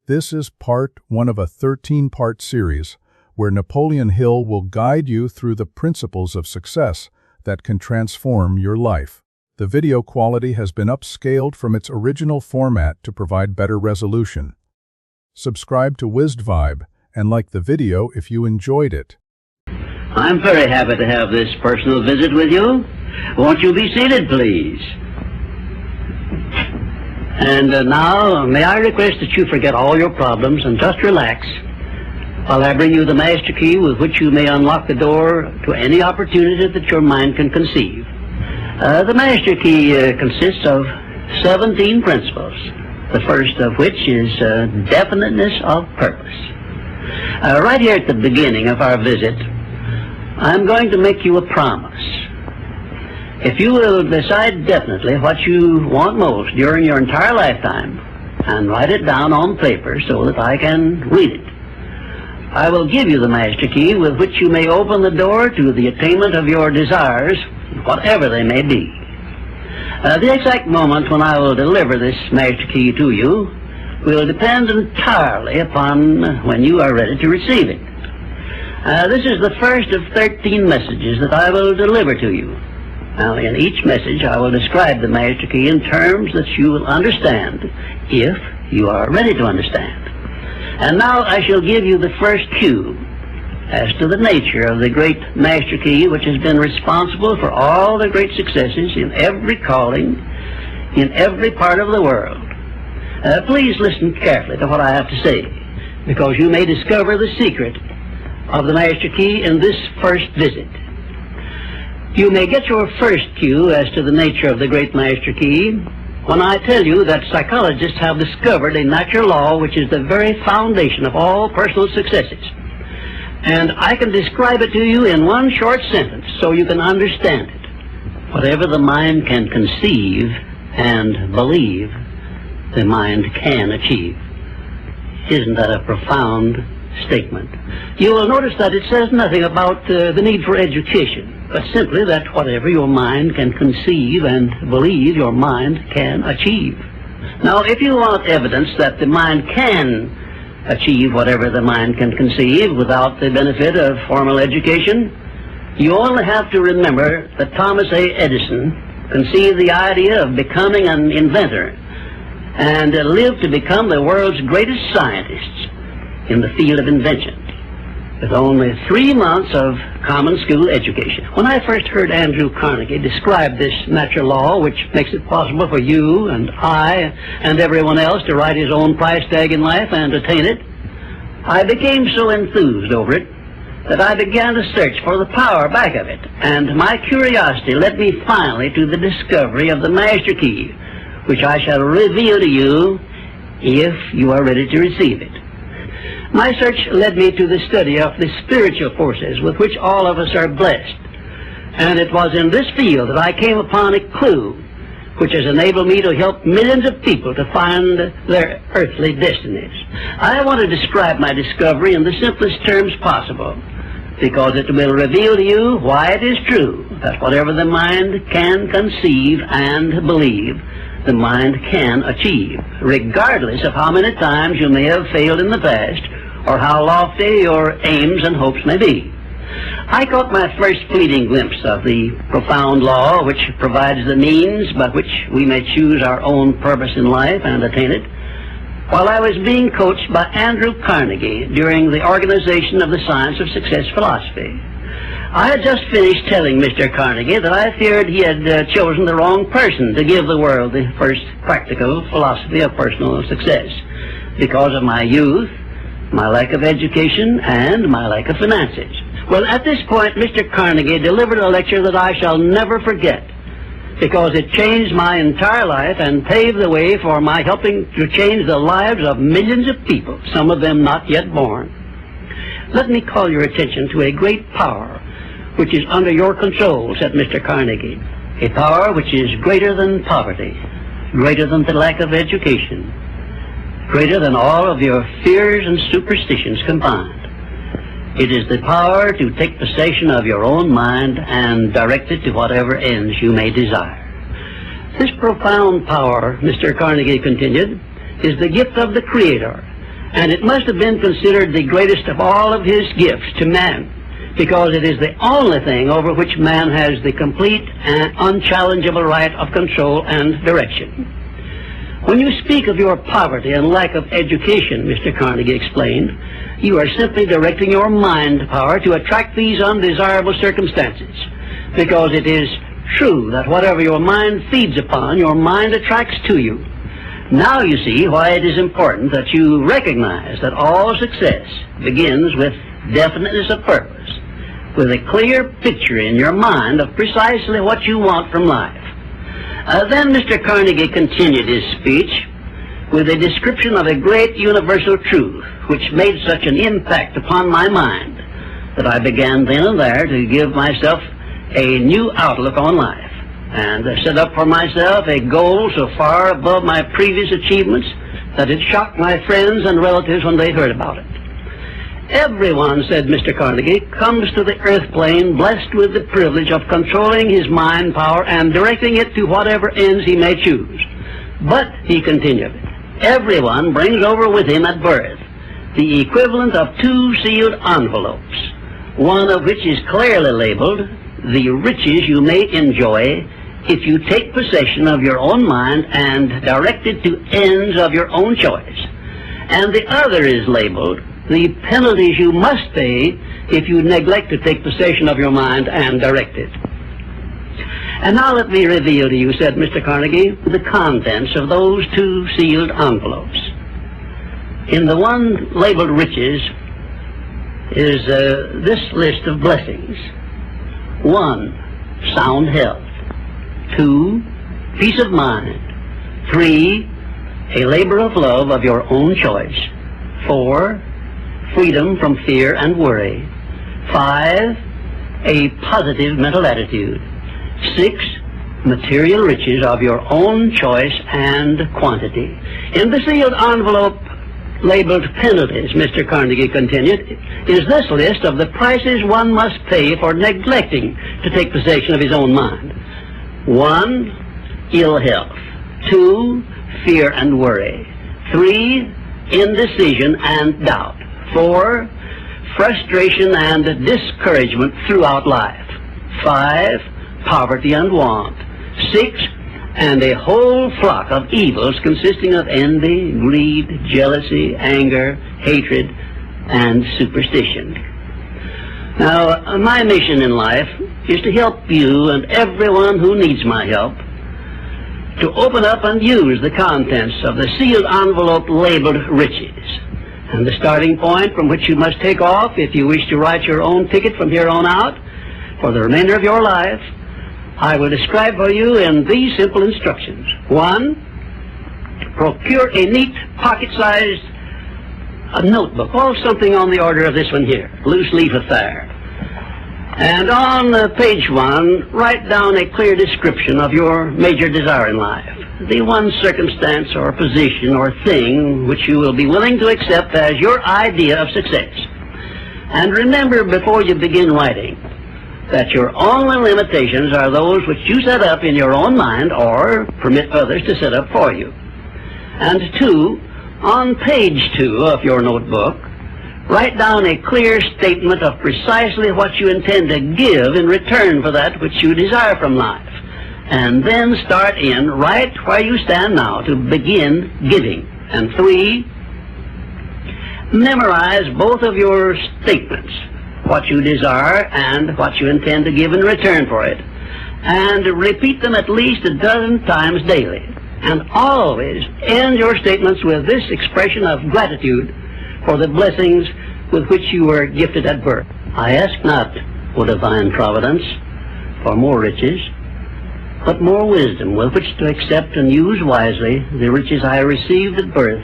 This is part 1 of a 13-part series where Napoleon Hill will guide you through the principles of success that can transform your life. The video quality has been upscaled from its original format to provide better resolution. Subscribe to WizVibe and like the video if you enjoyed it. I'm very happy to have this personal visit with you. Won't you be seated, please? And now, may I request that you forget all your problems and just relax while I bring you the master key with which you may unlock the door to any opportunity that your mind can conceive. The master key consists of 17 principles, the first of which is definiteness of purpose. Right here at the beginning of our visit, I'm going to make you a promise. If you will decide definitely what you want most during your entire lifetime and write it down on paper so that I can read it, I will give you the master key with which you may open the door to the attainment of your desires, whatever they may be. The exact moment when I will deliver this master key to you will depend entirely upon when you are ready to receive it. This is the first of 13 messages that I will deliver to you. Now, in each message, I will describe the master key in terms that you will understand, if you are ready to understand. And now I shall give you the first cue as to the nature of the great master key which has been responsible for all the great successes in every calling, in every part of the world. Please listen carefully to what I have to say, because you may discover the secret of the master key in this first visit. You may get your first cue as to the nature of the great master key when I tell you that psychologists have discovered a natural law which is the very foundation of all personal successes. And I can describe it to you in one short sentence so you can understand it. Whatever the mind can conceive and believe, the mind can achieve. Isn't that a profound statement? You will notice that it says nothing about the need for education, but simply that whatever your mind can conceive and believe, your mind can achieve. Now, if you want evidence that the mind can achieve whatever the mind can conceive without the benefit of formal education, you only have to remember that Thomas A. Edison conceived the idea of becoming an inventor and lived to become the world's greatest scientist in the field of invention, with only 3 months of common school education. When I first heard Andrew Carnegie describe this natural law, which makes it possible for you and I and everyone else to write his own price tag in life and attain it, I became so enthused over it that I began to search for the power back of it, and my curiosity led me finally to the discovery of the master key, which I shall reveal to you if you are ready to receive it. My search led me to the study of the spiritual forces with which all of us are blessed. And it was in this field that I came upon a clue which has enabled me to help millions of people to find their earthly destinies. I want to describe my discovery in the simplest terms possible, because it will reveal to you why it is true that whatever the mind can conceive and believe, the mind can achieve, regardless of how many times you may have failed in the past or how lofty your aims and hopes may be. I caught my first fleeting glimpse of the profound law which provides the means by which we may choose our own purpose in life and attain it while I was being coached by Andrew Carnegie during the organization of the Science of Success philosophy. I had just finished telling Mr. Carnegie that I feared he had chosen the wrong person to give the world the first practical philosophy of personal success because of my youth, my lack of education, and my lack of finances. Well, at this point, Mr. Carnegie delivered a lecture that I shall never forget because it changed my entire life and paved the way for my helping to change the lives of millions of people, some of them not yet born. Let me call your attention to a great power which is under your control, said Mr. Carnegie, a power which is greater than poverty, greater than the lack of education, greater than all of your fears and superstitions combined. It is the power to take possession of your own mind and direct it to whatever ends you may desire. This profound power, Mr. Carnegie continued, is the gift of the Creator And it must have been considered the greatest of all of his gifts to man, because it is the only thing over which man has the complete and unchallengeable right of control and direction. When you speak of your poverty and lack of education, Mr. Carnegie explained, you are simply directing your mind power to attract these undesirable circumstances, because it is true that whatever your mind feeds upon, your mind attracts to you. Now you see why it is important that you recognize that all success begins with definiteness of purpose, with a clear picture in your mind of precisely what you want from life. Then Mr. Carnegie continued his speech with a description of a great universal truth which made such an impact upon my mind that I began then and there to give myself a new outlook on life, and set up for myself a goal so far above my previous achievements that it shocked my friends and relatives when they heard about it. Everyone, said Mr. Carnegie, comes to the earth plane blessed with the privilege of controlling his mind power and directing it to whatever ends he may choose. But, he continued, everyone brings over with him at birth the equivalent of 2 sealed envelopes, one of which is clearly labeled the riches you may enjoy if you take possession of your own mind and direct it to ends of your own choice. And the other is labeled the penalties you must pay if you neglect to take possession of your mind and direct it. And now let me reveal to you, said Mr. Carnegie, the contents of those 2 sealed envelopes. In the one labeled riches is this list of blessings. 1, sound health. 2, peace of mind. 3, a labor of love of your own choice. 4, freedom from fear and worry. 5, a positive mental attitude. 6, material riches of your own choice and quantity. In the sealed envelope labeled penalties, Mr. Carnegie continued, is this list of the prices one must pay for neglecting to take possession of his own mind. 1, ill health. 2, fear and worry. 3, indecision and doubt. 4, frustration and discouragement throughout life. 5, poverty and want. 6, and a whole flock of evils consisting of envy, greed, jealousy, anger, hatred, and superstition. Now, my mission in life is to help you and everyone who needs my help to open up and use the contents of the sealed envelope labeled riches. And the starting point from which you must take off if you wish to write your own ticket from here on out for the remainder of your life, I will describe for you in these simple instructions. 1, procure a neat pocket-sized notebook, or something on the order of this one here, loose leaf affair. And on page 1, write down a clear description of your major desire in life, the one circumstance or position or thing which you will be willing to accept as your idea of success. And remember before you begin writing that your only limitations are those which you set up in your own mind or permit others to set up for you. And 2, on page 2 of your notebook, write down a clear statement of precisely what you intend to give in return for that which you desire from life. And then start in right where you stand now to begin giving. And 3, memorize both of your statements, what you desire and what you intend to give in return for it, and repeat them at least a dozen times daily. And always end your statements with this expression of gratitude for the blessings with which you were gifted at birth. I ask not, O divine providence, for more riches, but more wisdom with which to accept and use wisely the riches I received at birth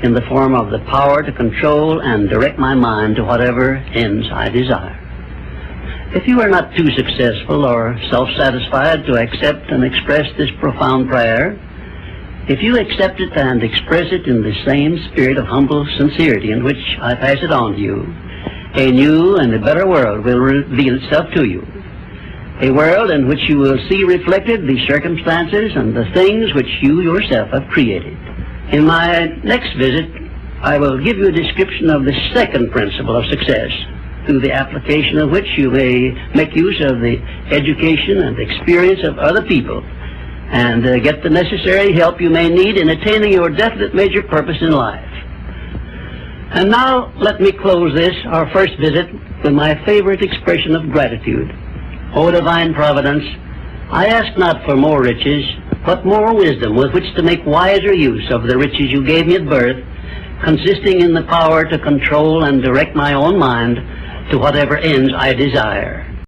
in the form of the power to control and direct my mind to whatever ends I desire. If you are not too successful or self-satisfied to accept and express this profound prayer, if you accept it and express it in the same spirit of humble sincerity in which I pass it on to you, a new and a better world will reveal itself to you. A world in which you will see reflected the circumstances and the things which you yourself have created. In my next visit I will give you a description of the second principle of success, through the application of which you may make use of the education and experience of other people and get the necessary help you may need in attaining your definite major purpose in life. And now let me close this, our first visit, with my favorite expression of gratitude. O divine providence, I ask not for more riches, but more wisdom with which to make wiser use of the riches you gave me at birth, consisting in the power to control and direct my own mind to whatever ends I desire.